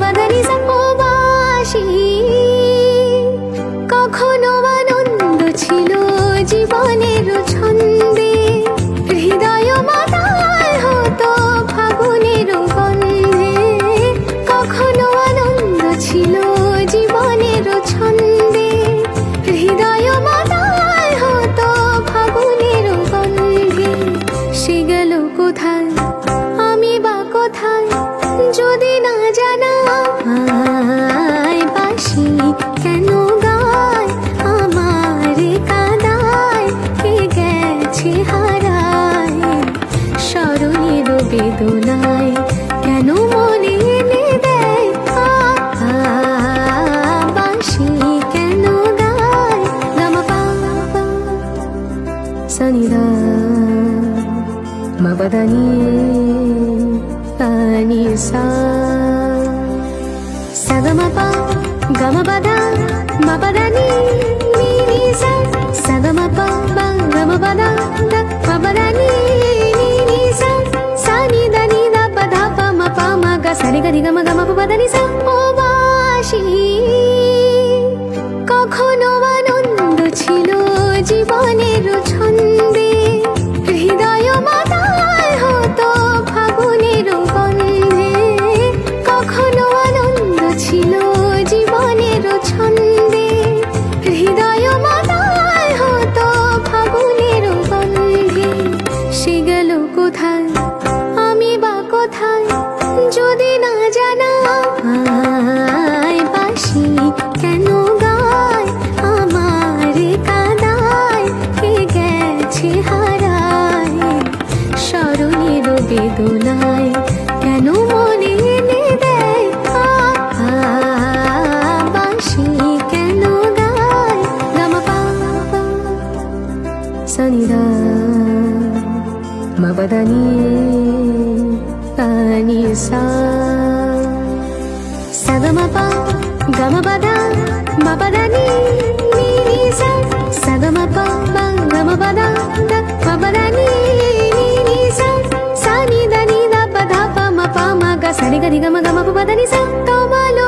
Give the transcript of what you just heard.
পাদানি সা ও বাঁশি কখনো আনন্দ ছিল জীবনের ছন্দে হৃদয় মাতাল হতো ফাগুনের গন্ধে কখনো আনন্দ ছিল জীবনের ছন্দে হৃদয় মাতাল হতো ফাগুনের গন্ধে সে গেল কোথায় আমি বা কোথায় যদি না জানা বাঁশি কেন গায় আমার কাদায় কে গেছে হারায় স্মরণের বেদনায় কেন মনে এনে দেয় বাঁশি কেন গায় গামা পা সনিদা মবদানি পানি সা সগমপা গমপদা মপদানি নি সা সগমপা গমপদা মপদানি নি সা সানি দানি দা পধা পা মপা মগ সরি গরি গম গম পদানি সা ও বাঁশি কখনো আনন্দ ছিল জীবনের ছন্দে হৃদয় মাতাল হতো ফাগুনের গন্ধে কখনো আনন্দ ছিল জীবনের ছন্দে হৃদয় মাতাল হতো ফাগুনের গন্ধে সে গেল কোথায় আমি বা কোথায় যদি না জানা বাঁশি কেন গায় আমার কাদায় কে গেছে হারায় স্মরণের বেদনায় কেন মনে এনে দেয় বাঁশি কেন গায় গামা পা সনিদা মবদানি পানি সা সগমপা গমপদা মপদানি নি সা সগমপা গমপদা মপদানি নি সা সানি দানি দা পধা পা মপা মগ সরি গরি গম গম পদানি সা কমালো